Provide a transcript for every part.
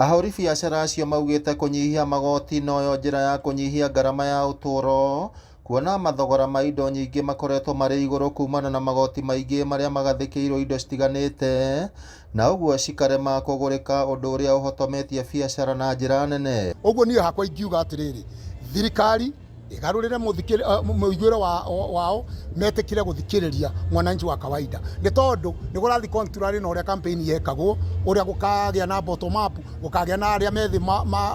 Ahũri biacara acio maugĩte kũnyihia magoti noyo njĩra ya kũnyihia ngarama ya ũtũũro, kuona mathogora ma indo nyingĩ makoretwo marĩ igũrũ kumana na magoti maingĩ marĩa magathĩkĩirwo indo citiganĩte, na ũguo cikarema kũgũrĩka, ũndũ ũrĩa ũhotometie biacara na njĩra nene. Ũguo niĩ hakwa ingiuga atĩrĩrĩ, thirikari igarũrĩre mũiguĩre wao metĩkĩre gũthikĩrĩria mwananchi wa kawaida, nĩ tondũ nĩ gũrathiĩ contrary na ũrĩa campaign yekagwo, ũrĩa gũkagĩa na bottom up, gũkagĩa na arĩa methĩ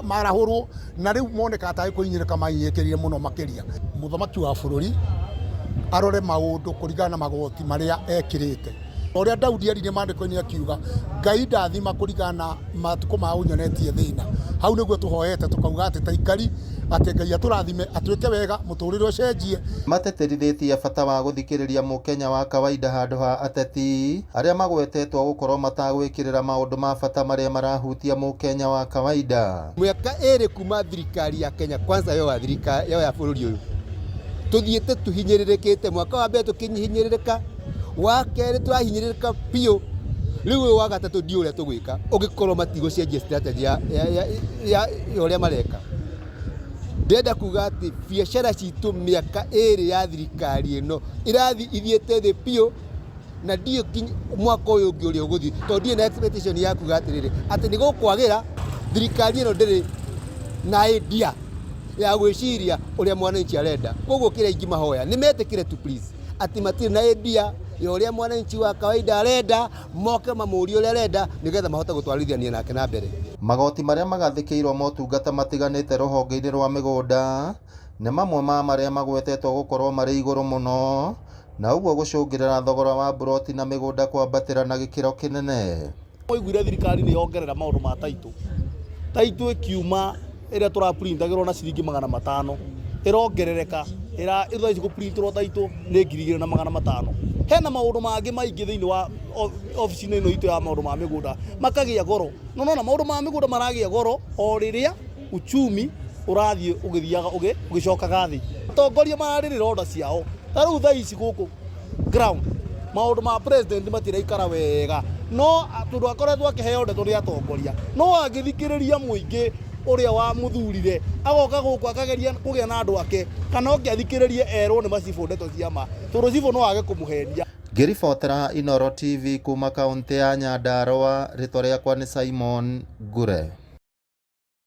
marahũrwo, na rĩu moneka tarĩ kũhinyĩrĩka mahinyĩrĩkĩrire mũno makĩria. Mũthamaki wa bũrũri arore maũndũ kũringana na magoti marĩa ekĩrĩte. Ũrĩa Daudi arire mandĩko-inĩ akiuga, Ngai ndathima kũringana na matukũ ma ũnyonetie thĩna. Hau nĩguo tũhoete tukauga atĩ Thirikari atĩ Ngai atũrathime atwĩke wega, mũtũrĩre ũcenjie. Mateterithĩtie bata wa gũthikĩrĩria mũkenya wa kawaida handũ ha ateti arĩa magwetetwo gũkorwo matagwĩkĩrĩra maũndũ ma bata marĩa marahutia mũkenya wa kawaida. Mĩaka ĩrĩ kuma thirikari ya Kenya Kwanza yo ya bũrũri ũyũ tũthiĩte tũhinyĩrĩrĩkĩte. Mwaka wa mbere tũkĩhinyĩrĩrĩka, wa kerĩ tũrahinyĩrĩrĩka biũ, rĩu ũyũ wa gatatũ ndiũ ũrĩa tũgwĩka ũngĩkorwo matigũcenjia strategy ya ũrĩa mareka. Ndenda kuga atĩ biacara citũ mĩaka ĩrĩ ya thirikari ĩno ĩrathiĩ ithiĩte thĩ biũ, na ndiũ mwaka ũyũ ũngĩ ũrĩa ũgũthiĩ, tondũ ndiĩ na expectation ya kuga atĩrĩrĩ atĩ nĩ gũkwagĩra. Thirikari ĩno ndĩrĩ na idea ya gwĩciria ũrĩa mwananchi arenda. Koguo kĩrĩa ingĩmahoya nĩ metĩkĩre tu please atĩ matirĩ na idea ya ũrĩa mwananchi wa kawaida arenda, moke mamũrie ũrĩa arenda nĩgetha mahote gũtwarithania nake na mbere. Magoti marĩa magathĩkĩirwo motungata matiganĩte rũhonge-inĩ rwa mĩgũnda nĩ mamwe ma marĩa magwetetwo gũkorwo marĩ igũrũ mũno, na ũguo gũcũngĩrĩra thogora wa buroti na mĩgũnda kwambatĩra na gĩkĩro kĩnene. Oigire thirikari nĩ yongerera maũndũ ma taitũ ĩkiuma ĩrĩa tũraprintagĩrwo na ciringi 500 ĩrongerereka, ĩrĩa ici gũprintĩrwo taitũ nĩ 2,500. Hena maũndũ mangĩ maingĩ thĩinĩ wa ofici-inĩ ĩno itũ ya maũndũ ma mĩgũnda makagĩa goro. No maũndũ ma mĩgũnda maragĩa goro o rĩrĩa uchumi ũrathiĩ ũgĩthiaga ũgĩcokaga thĩ. Atongoria mararĩrĩra order ciao. Ta rĩu thaa ici gũkũ ground maũndũ ma president matiraikara wega, no tondũ akoretwo akĩheo ndeto nĩ atongoria, no agĩthikĩrĩria mũingĩ ũrĩa wa mũthurire agoka gũkũ akageria kũgĩa na andũ ake, kana ũkĩathikĩrĩrie erwo nĩ macibũ ndeto ciama, tondũ cibũ no age kũmũhenia. Ngĩribotera Inooro TV kuma kaunti ya Nyandarua, rĩtwa rĩakwa nĩ Simon Ngure.